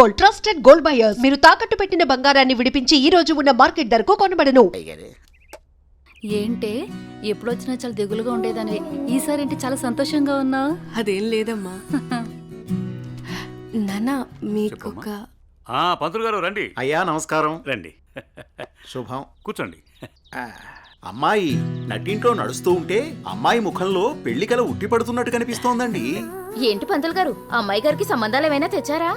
Gold, trusted gold buyers. మీరు తాకట్టు పెట్టిన బంగారాన్ని విడిపించి ఈ రోజు ఉన్న మార్కెట్ ధరకు కొనబడను. ఏంటే ఎప్పుడొచ్చినా చాలా దిగులుగా ఉండేదాన్ని, ఈసారి ఏంటి చాలా సంతోషంగా ఉన్నావు? అదేం లేదమ్మా. నాన్న మీకొక పంతులు గారు రండి. అయ్యా నమస్కారం. రండి, శుభం. కూర్చోండి. అమ్మాయి నట్టింట్లో నడుస్తూ ఉంటే అమ్మాయి ముఖంలో పెళ్లికల ఉట్టిపడుతున్నట్టు కనిపిస్తోందండి. ఏంటి పంతులు గారు, అమ్మాయి గారికి సంబంధాలు ఏమైనా తెచ్చారా?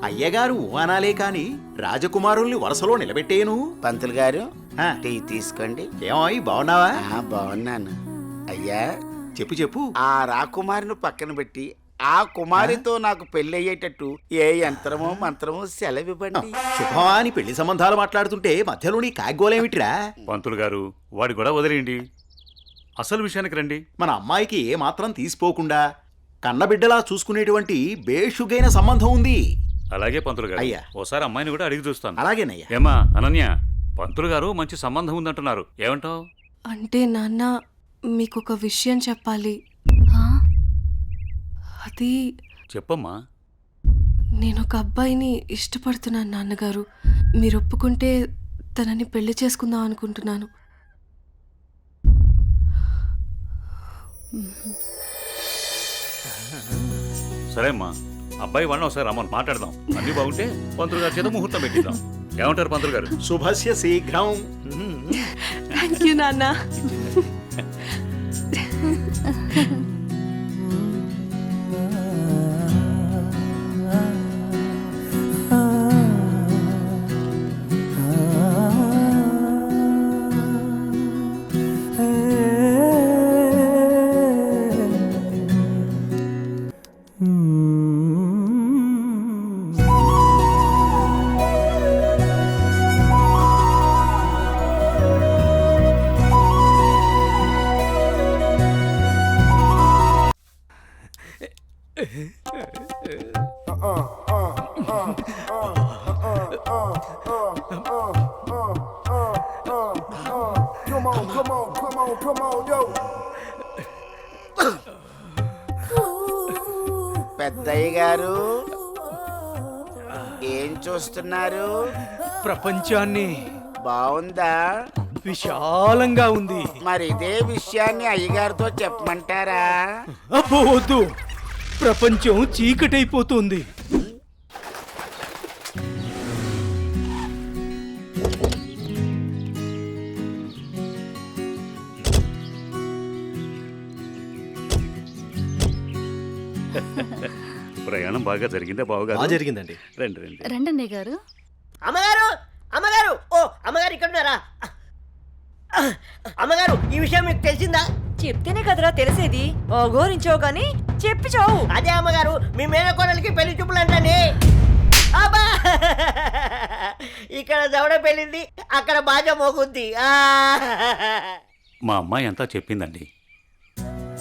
అయ్యగారు అనాలే కాని రాజకుమారుల్ని వరుసలో నిలబెట్టేను. పంతులు గారు ఆ. టీ తీసుకోండి. ఏమాయి బాగున్నావా? బాగున్నాను అయ్యా. చెప్పు చెప్పు. ఆ రాకుమారిని పక్కన పెట్టి ఆ కుమారితో నాకు పెళ్లి అయ్యేటట్టు ఏ యంత్రమో మంత్రమో సెలవివ్వండి. శుభమా అని పెళ్లి సంబంధాలు మాట్లాడుతుంటే మధ్యలో నీ కాగ్గోలేమిట్రా? పంతులు గారు వాడి కూడా వదిలేయండి, అసలు విషయానికి రండి. మన అమ్మాయికి ఏ మాత్రం తీసిపోకుండా కన్నబిడ్డలా చూసుకునేటువంటి బేషుగైన సంబంధం ఉంది. అలాగే పంతులు గారు, అయ్యా. ఓసారి అమ్మాయిని కూడా అడిగి చూస్తాను. అలాగేనయ్యా. ఏమా అనన్య, పంతులు గారు మంచి సంబంధం ఉందంటున్నారు, ఏమంటావు? అంటే నాన్న మీకొక విషయం చెప్పాలి. అది చెప్పమ్మా. నేను ఒక అబ్బాయిని ఇష్టపడుతున్నాను నాన్నగారు. మీరు ఒప్పుకుంటే తనని పెళ్లి చేసుకుందాం అనుకుంటున్నాను. సరే అమ్మా, అబ్బాయి వాళ్ళని ఒకసారి రమ్మని మాట్లాడదాం. అన్ని బాగుంటే పంతులు గారి చేత ముహూర్తం పెట్టిద్దాం. ఏమంటారు పంతులు గారు? శుభస్య శీఘ్రం. థ్యాంక్ యూ నాన్న. పెద్దయ్య గారు ఏం చూస్తున్నారు? ప్రపంచాన్ని. బాగుందా? విశాలంగా ఉంది. మరి ఇదే విషయాన్ని అయ్యగారితో చెప్పమంటారా? అబ్బో వద్దు, ప్రపంచం చీకటైపోతుంది. ప్రయాణం బాగా జరిగిందా బావగారు? జరిగిందండి. రండి రండి. రండన్నయ్య గారు. అమ్మగారు, అమ్మగారు, ఓ అమ్మగారు ఇక్కడ ఉన్నారా? అమ్మగారు, ఈ విషయం మీకు తెలిసిందా? చెప్తేనే కదరా తెలిసేది. ఓగోరించావు గాని చెప్పి చావు. అదే అమ్మగారు, మీ మేనకోడలికి పెళ్లి చూపులు అంటండి. అబ్బా, ఇక్కడ దవడ పెళ్ళింది, అక్కడ బాజ మోగుద్ది. మా అమ్మాయి అంతా చెప్పిందండి.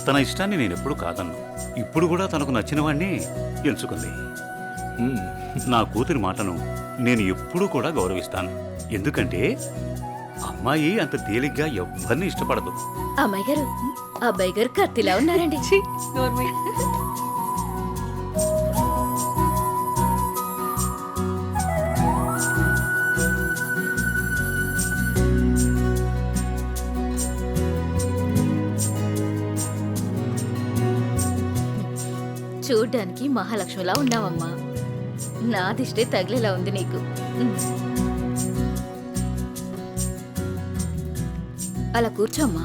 తన ఇష్టాన్ని నేను ఎప్పుడు కాదన్ను. ఇప్పుడు కూడా తనకు నచ్చిన వాడిని ఎంచుకుంది. నా కూతురి మాటను నేను ఎప్పుడూ కూడా గౌరవిస్తాను. ఎందుకంటే అమ్మాయి అంత తేలిగ్గా ఎవ్వరిని ఇష్టపడదు. అమ్మాయి గారు, అబ్బాయి గారు కత్తిలా ఉన్నారండి. చూడ్డానికి మహాలక్ష్మిలా ఉన్నావమ్మా. నా దిష్టే తగిలేలా ఉంది నీకు. అలా కూర్చోమ్మా.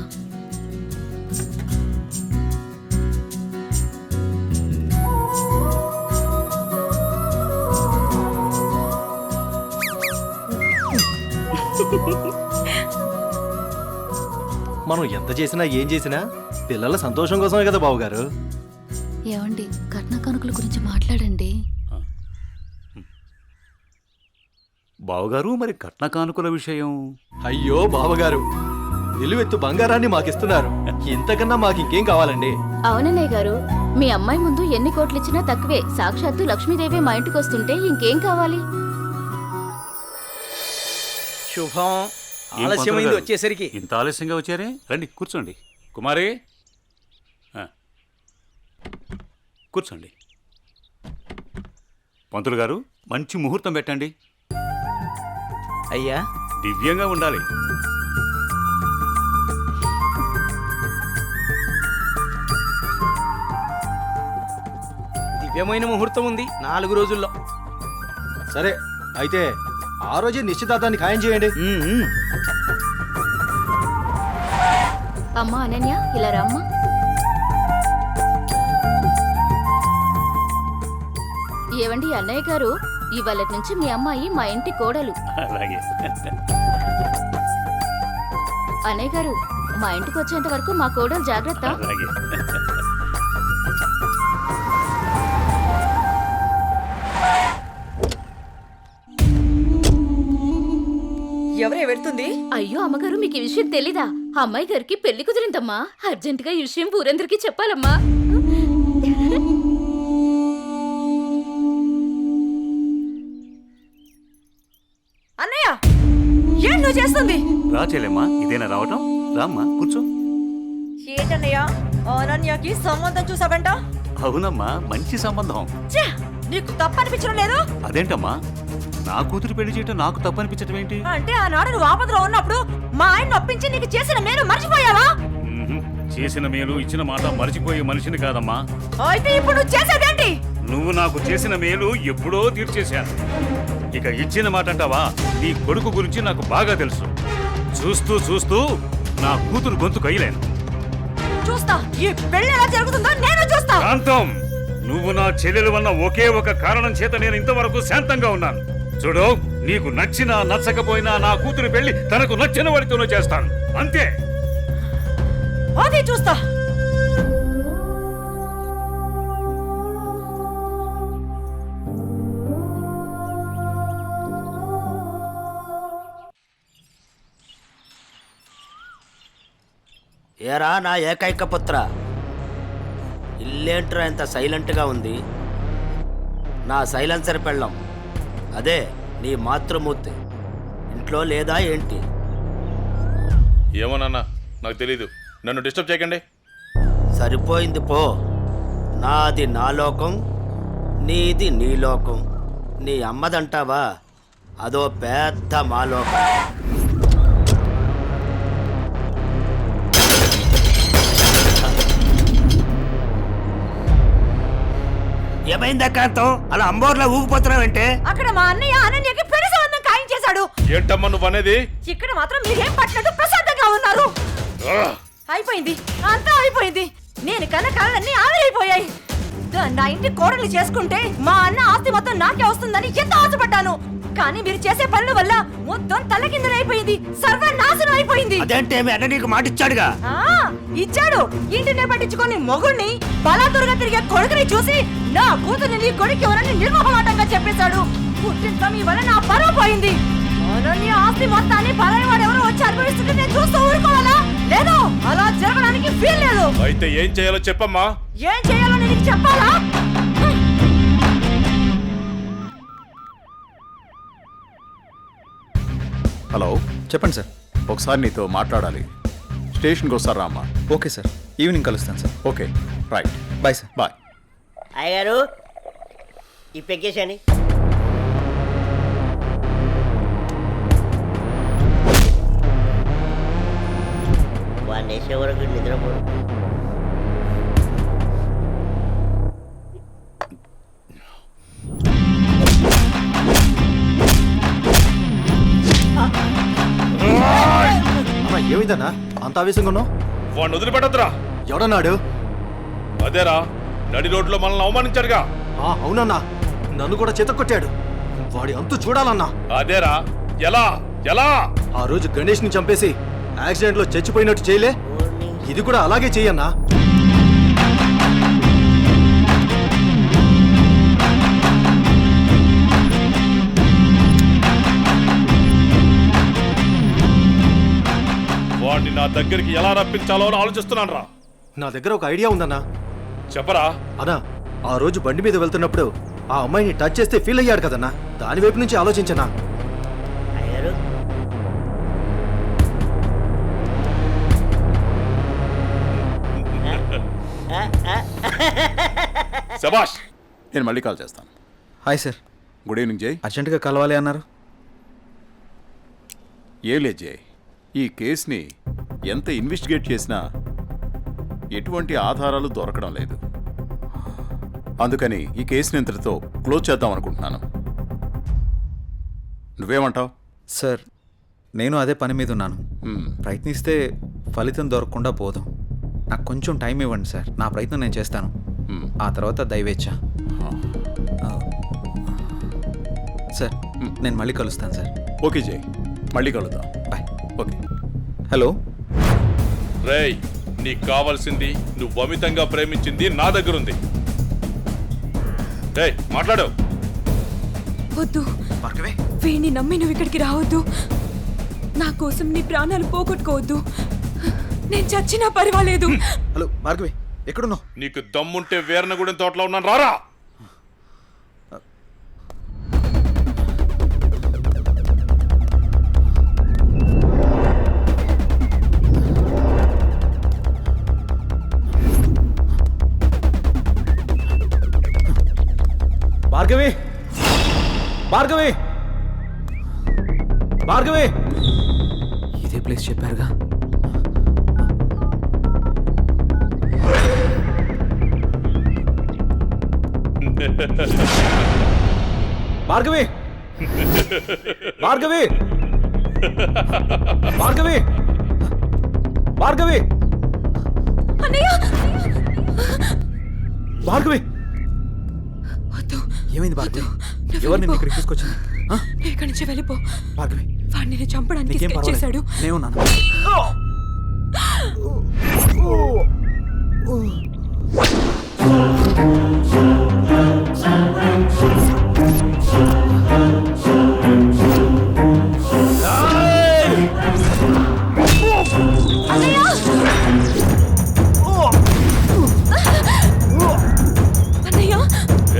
మనం ఎంత చేసినా ఏం చేసినా పిల్లల సంతోషం కోసమే కదా బావగారు. ఏమండి, కట్న కానుకల గురించి మాట్లాడండి. బావగారు, మరి కట్న కానుకల విషయం? అయ్యో బావగారు, నిలువెత్తు బంగారాన్ని మాకిస్తున్నారు. ఇంతకన్నా మాకింకేం కావాలండి? అవునన్నయ్య గారు, మీ అమ్మాయి ముందు ఎన్ని కోట్లు ఇచ్చినా తక్కువే. సాక్షాత్తు లక్ష్మీదేవి మా ఇంటికి వస్తుంటే ఇంకేం కావాలి? శుభం. ఏం ఆలస్యమైంది పంతులు గారు? వచ్చేసరికి. ఇంత ఆలస్యంగా వచ్చారే? రండి కూర్చోండి. కుమారి, కూర్చోండి. పంతులు గారు, మంచి ముహూర్తం పెట్టండి. అయ్యా దివ్యంగా ఉండాలి. దివ్యమైన ముహూర్తం ఉంది 4 రోజుల్లో. సరే అయితే ఆ రోజే నిశ్చితార్థాన్ని ఖాయం చేయండి. అమ్మా అనన్య, ఇలా రామ్మా. ఏవండి అన్నయ్య గారు, ఇవాళ నుంచి మీ అమ్మాయి మా ఇంటి కోడలు. అలాగే. అన్నయ్య గారు, మా ఇంటికి వచ్చేంత వరకు మా కోడలు జాగ్రత్త. అలాగే. ఎవరే వెళ్తుంది? అయ్యో అమ్మగారు, మీకు ఈ విషయం తెలీదా? అమ్మాయి గారికి పెళ్లి కుదిరిందమ్మా. అర్జెంటుగా ఈ విషయం ఊరందరికీ చెప్పాలమ్మా. అన్నయ్య, ఏం నువ్వు చేస్తుంది? రా చెల్లెమ్మా, ఇదేనా రావటం? రామ్మా కూర్చో. ఏంటన్నయ్య, అనన్యకి సంబంధం చూసావంట? అవునమ్మా, మంచి సంబంధం. ఛే, నీకు తప్పనిపించడం లేదు? అదేంటమ్మా, నా కూతురు పెళ్లి చేయటం నాకు తప్పనిపించటం ఏంటి? అంటే ఆనాడు నువ్వు ఆపదలో ఉన్నప్పుడు మా ఆయన నొప్పించి నీకు చేసిన మేలు మర్చిపోయావా? మ్మ్హ్. చేసిన మేలు ఇచ్చిన మాట మర్చిపోయే మనిషిని కాదమ్మా. అయితే ఇప్పుడు నువ్వు చేసేదేంటి? నువ్వు నాకు చేసిన మేలు ఎప్పుడో తీర్చేశాను. ఇక ఇచ్చిన మాట అంటావా? నీ కొడుకు గురించి నాకు బాగా తెలుసు. చూస్తూ చూస్తూ నా కూతురు గొంతు కయ్యలేను. చూస్తా, ఈ పెళ్లి ఎలా జరుగుతుందో నేను చూస్తా. శాంతం, నువ్వు నా చెల్లెలు వల్ల ఒకే ఒక కారణం చేత నేను ఇంతవరకు శాంతంగా ఉన్నాను. చూడు, నీకు నచ్చినా నచ్చకపోయినా నా కూతురు పెళ్లి తనకు నచ్చిన వాడితోనే చేస్తాను, అంతే. అది చూస్తా. ఏరా నా ఏకైక పుత్ర, ఇల్లేంట్రా ఎంత సైలెంట్గా ఉంది? నా సైలెన్సర్ పెళ్ళం, అదే నీ మాతృమూర్తి ఇంట్లో లేదా ఏంటి? ఏమోనన్నా, నాకు తెలీదు. నన్ను డిస్టర్బ్ చేయకండి. సరిపోయింది పో. నాది నా లోకం, నీది నీ లోకం. నీ అమ్మదంటావా? అదో పెద్ద మా లోకం. ఏమైందా కాంతం, అలా అంబోర్లా ఊగిపోతున్నావంటే? అక్కడ మా అన్నయ్య అనన్యకి పెళ్లి సంబంధం ఖాయం చేశాడు. ఏంటమ్మా నువ్వు అనేది? ఇక్కడ మాత్రం మీరేం పట్టినట్టు ప్రశాంతంగా ఉన్నారు. అయిపోయింది, అంతా అయిపోయింది. నేను కన్న కళ్ళన్నీ ఆవిరైపోయాయి. నా ఇంటి కోడలు చేసుకుంటే మా అన్న ఆస్తి మొత్తం నాకే వస్తుందని ఎంతో ఆశపడ్డాను. కానీ మీరు చేసే పనుల వల్ల మొత్తం తలకిందులైపోయింది, సర్వనాశనం అయిపోయింది. అదేంటే మీ అన్న నీకు మాట ఇచ్చాడుగా? ఇచ్చాడు. ఇంటినే పట్టించుకొని మొగుణ్ణి బలాదురుగా తిరిగే కొడుకుని చూసి నా కూతుర్ని నీ కొడుకు ఎవరని నిర్మోహమాటంగా చెప్పేశాడు. పుట్టిన మీ వల్ల నా పరువు పోయింది. అనన్య ఆస్తి మొత్తాన్ని పరాయి వాడు ఎవరో వచ్చి అనుభవిస్తుంటే నేను చూస్తూ ఊరుకోవాలా? లేదు, అలా జరగడానికి వీల్లేదు. అయితే ఏం చేయాలో చెప్పమ్మా. ఏం చేయాలో నీకు చెప్పాలా? హలో, చెప్పండి సార్. ఒకసారి నీతో మాట్లాడాలి. స్టేషన్కి వస్తారా అమ్మా? ఓకే సార్, ఈవినింగ్ కలుస్తాను sir. Okay, right. Bye sir. Bye. అయ్యగారు, ఈ పెగ్గేశాని. వాడిని వేసే వరకు నిద్రపోడు. అమ్మా, ఏమైందన్నా అంత ఆవేశంగా ఉన్నావు? వాడిని వదిలిపెట్టద్దురా. ఎవడన్నాడు? అదేరా, నడి రోడ్లో మనల్ని అవమానించాడుగా. అవునన్నా, నన్ను కూడా చితక్కొట్టాడు. వాడి అంతు చూడాలన్నా. అదేరా, ఎలా ఎలా? ఆ రోజు గణేష్ని చంపేసి యాక్సిడెంట్లో చచ్చిపోయినట్టు చేయలే, ఇది కూడా అలాగే చెయ్యన్నా. వాడిని నా దగ్గరికి ఎలా రప్పించాలో అని ఆలోచిస్తున్నాను రా. నా దగ్గర ఒక ఐడియా ఉందన్నా. చెప్పరా. అన్నా, ఆ రోజు బండి మీద వెళ్తున్నప్పుడు ఆ అమ్మాయిని టచ్ చేస్తే ఫీల్ అయ్యాడు కదన్నా, దాని వైపు నుంచి ఆలోచించనా. శభాష్. నేను మళ్ళీ కాల్ చేస్తాను. హాయ్ సార్, గుడ్ ఈవినింగ్ జై. అర్జెంటుగా కలవాలి అన్నారు. ఏం లేదు జై, ఈ కేసుని ఎంత ఇన్వెస్టిగేట్ చేసినా ఎటువంటి ఆధారాలు దొరకడం లేదు. అందుకని ఈ కేసుని ఇంతటితో క్లోజ్ చేద్దాం అనుకుంటున్నాను. నువ్వేమంటావు? సార్, నేను అదే పని మీద ఉన్నాను. ప్రయత్నిస్తే ఫలితం దొరకకుండా పోదు. నాకు కొంచెం టైం ఇవ్వండి సార్, నా ప్రయత్నం నేను చేస్తాను. ఆ తర్వాత దయవేచ్ఛ. సార్, నేను మళ్ళీ కలుస్తాను సార్. ఓకే జై, మళ్ళీ కలుద్దాం. బాయ్. ఓకే. హలో. రేయ్, నీకు కావాల్సింది నువ్వు అమితంగా ప్రేమించింది నా దగ్గర ఉంది. రేయ్, మాట్లాడు. వద్దు, వీణ్ణి నమ్మి నువ్వు ఇక్కడికి రావద్దు. నా కోసం నీ ప్రాణాలు పోగొట్టుకోవద్దు. నేను చచ్చినా పర్వాలేదు. హలో భార్గవి, ఎక్కడున్నావు? నీకు దమ్ముంటే వీరనగూడెం తోటలో ఉన్నాను, రారా. భార్గవి, భార్గవి, భార్గవి. ఇదే ప్లేస్ చెప్పారుగా. భార్గవి, భార్గవి, భార్గవి, భార్గవి, భార్గవి. ఏమైంది భార్గవి? ఎవరు నిన్ను ఇక్కడికి తీసుకొచ్చింది? ఇక్కడి నుంచి వెళ్ళిపో భార్గవి. వాడిని నేను చంపడానికి నీకేం స్కెచ్ పర్వాలేదు, చేశాడు. నేనున్నాను.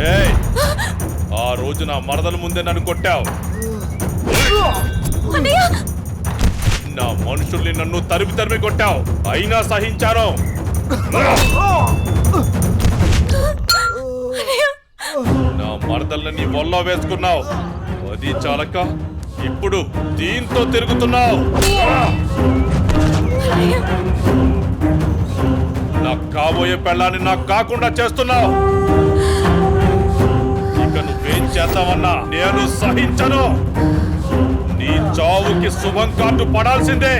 ఏయ్, ఆ రోజు నా మరదల ముందే నన్ను కొట్టావు. నా మనుషుల్ని నన్ను తరిమి తరిమి కొట్టావు, అయినా సహించాను. నా మరదల్ని నీ వల్ల వేసుకున్నావు, అది చాలక ఇప్పుడు దీంతో తిరుగుతున్నావు. నాకు కాబోయే పెళ్ళాన్ని నాకు కాకుండా చేస్తున్నావు. ఇక నువ్వేం చేద్దామన్నా నేను సహించను. నీ చావుకి శుభం కార్డు పడాల్సిందే.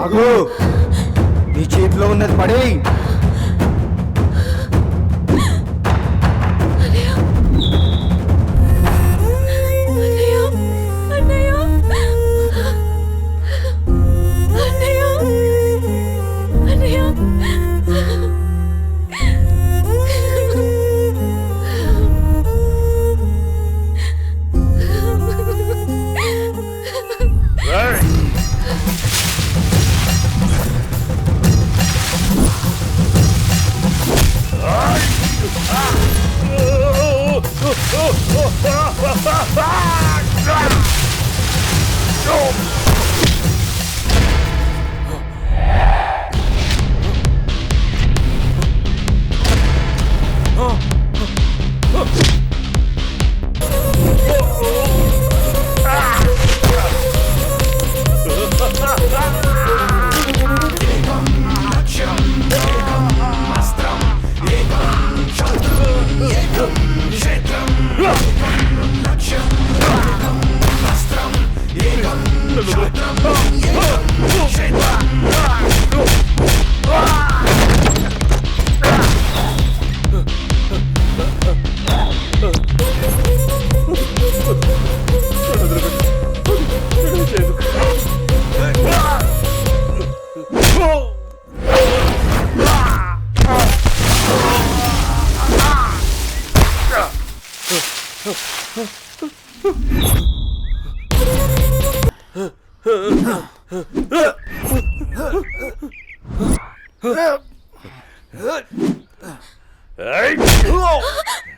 ఆగు, నీ చేతిలో ఉన్నది పడే.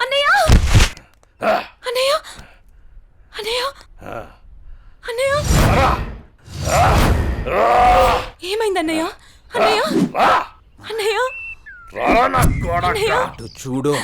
అన్నయ్య అన్నయ్య అన్నయ్య అన్నయ్య ఏమైంది అన్నయ్య అన్నయ్య అన్నయ్య అన్నయ్య చూడు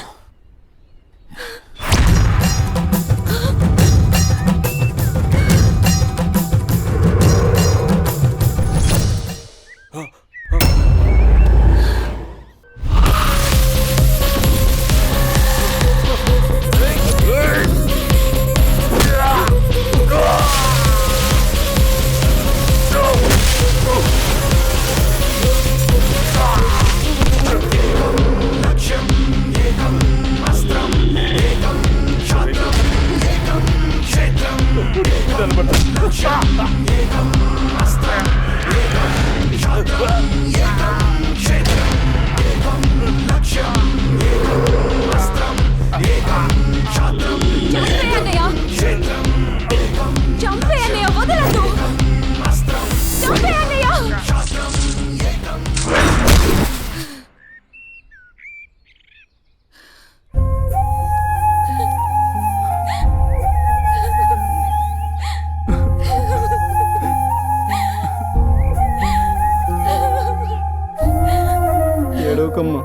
ఏడవకమ్మా,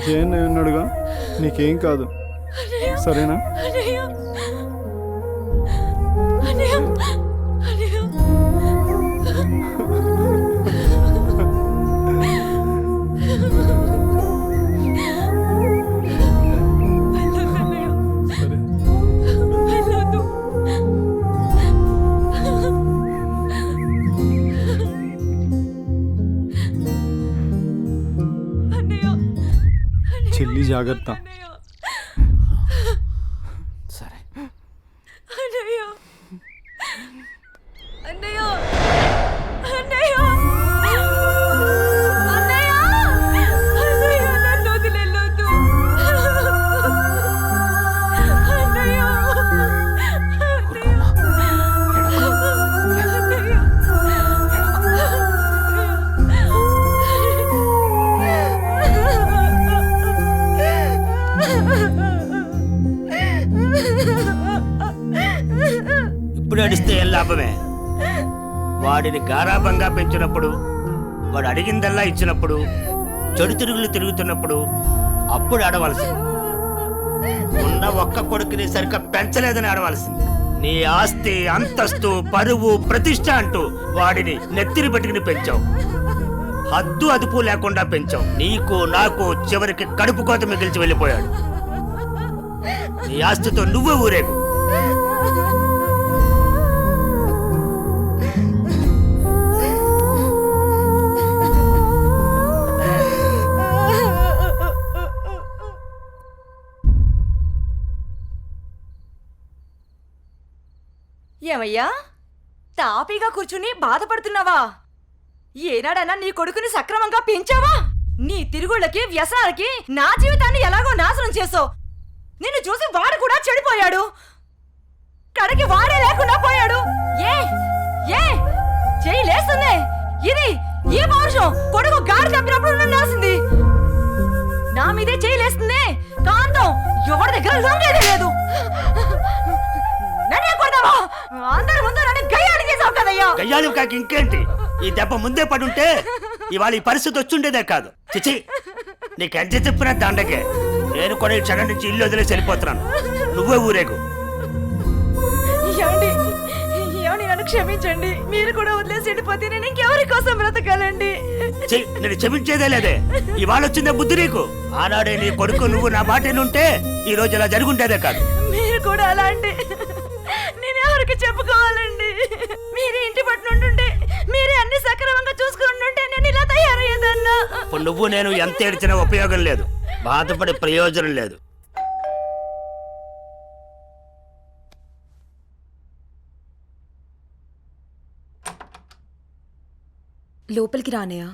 జయన్ ఉన్నాడుగా, నీకేం కాదు, సరేనా? చెల్లి జాగ్రత్త. సరే అన్నయ్య అన్నయ్య అన్నయ్య అన్నయ్య అన్నయ్య నన్ను వదిలేయొద్దు అన్నయ్య ఇప్పుడు అడిస్తే ఏం లాభమే? వాడిని గారాబంగా పెంచినప్పుడు, వాడు అడిగిందల్లా ఇచ్చినప్పుడు, చెడు తిరుగులు తిరుగుతున్నప్పుడు అప్పుడు ఆడవలసింది. ఉన్న ఒక్క కొడుకుని సరిగ్గా పెంచలేదని ఆడవలసింది. నీ ఆస్తి, అంతస్తు, పరువు, ప్రతిష్ట అంటూ వాడిని నెత్తిని పెట్టుకుని పెంచావు. హద్దు అదుపు లేకుండా పెంచావు. నీకు నాకు చివరికి కడుపు కోత మిగిల్చి వెళ్ళిపోయాడు. నీ ఆస్తితో నువ్వే ఊరేగు. ఏమయ్యా, తాపీగా కూర్చుని బాధపడుతున్నావా? ఏనాడన్నా నీ కొడుకుని సక్రమంగా పెంచావా? నీ తిరుగుళ్ళకి, వ్యసనాలకి నా జీవితాన్ని ఎలాగో నాశనం చేసావు. నిన్ను చూసి వాడు కూడా చెడిపోయాడు. కడకి వాడే లేకుండా పోయాడు. ఏ ఏ చెయ్యి లేస్తుంది. ఇది ఈ పౌరుషం కొడుకు గాడి తప్పినప్పుడు ఉండాల్సింది. నా మీదే చెయ్యి లేస్తుంది. కాంతం ఎవరి దగ్గర లొంగేదే లేదు. నన్నే కొడతావా? అందరి ముందు నన్ను గయ్యాలి చేసావు కదయ్యా. గయ్యాలి కాక ఇంకేంటి? ఈ దెబ్బ ముందే పడుంటే ఇవాళ ఈ పరిస్థితి వచ్చుండేదే కాదు. చిచి, నీకెంత చెప్పినా దండకే. నేను కూడా ఈ క్షణం నుంచి ఇల్లు వదిలేసి వెళ్ళిపోతున్నాను. నువ్వే ఊరేగు. ఏమండి, నన్ను క్షమించండి. మీరు కూడా వదిలేసి వెళ్ళిపోతే నేను ఇంకెవరి కోసం బ్రతకాలండి? నేను క్షమించేదే లేదే. ఇవాళ వచ్చిందే బుద్ధి నీకు. ఆనాడే నీ కొడుకు నువ్వు నా మాట ఉంటే ఈ రోజు ఇలా జరుగుంటేదే కాదు. మీరు కూడా అలా అంటే నేను ఎవరికి చెప్పుకోవాలండి? మీరే ఇంటి పట్టునుంటుంటే, మీరే అన్ని సక్రమంగా చూసుకుంటుంటే నేను ఇలా తయారయ్యేదన్నా. ఇప్పుడు నువ్వు నేను ఎంత ఏడ్చినా ఉపయోగం లేదు, బాధపడే ప్రయోజనం లేదు. లోపలికి రానయా.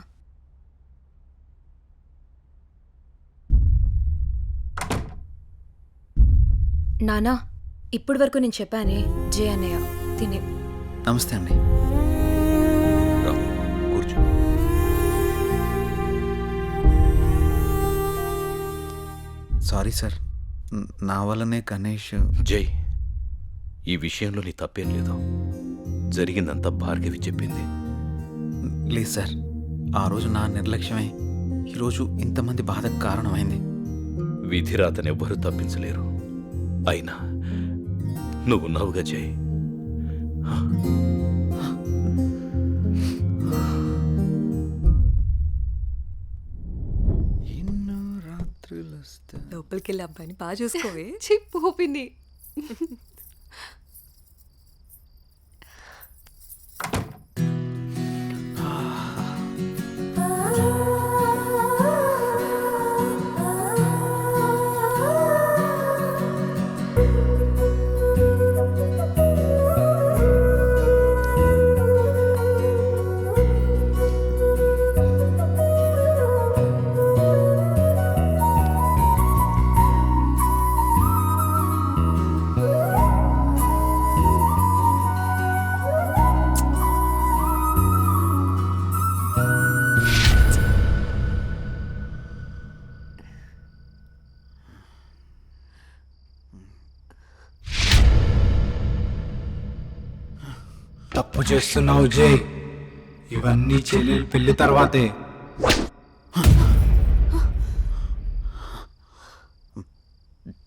నానా, ఇప్పటి వరకు నేను చెప్పానే జే అన్నయ్య తినే. నమస్తే అండి. కూర్చో. సారీ సార్, నా వల్లనే గణేష్. జై, ఈ విషయంలో నీ తప్పేం లేదు. జరిగిందంతా భార్గవి చెప్పింది. లేదు సార్, ఆ రోజు నా నిర్లక్ష్యమే ఈరోజు ఇంతమంది బాధకు కారణమైంది. విధిరాతనెవ్వరూ తప్పించలేరు. అయినా నువ్వున్నావుగా జై. లోపలికి వెళ్ళి అబ్బాయిని బాగా చూసుకోవే. చెప్పు పిన్ని. తప్పు చేస్తున్నావు జై. ఇవన్నీ చెల్లెలు పెళ్లి తర్వాతే.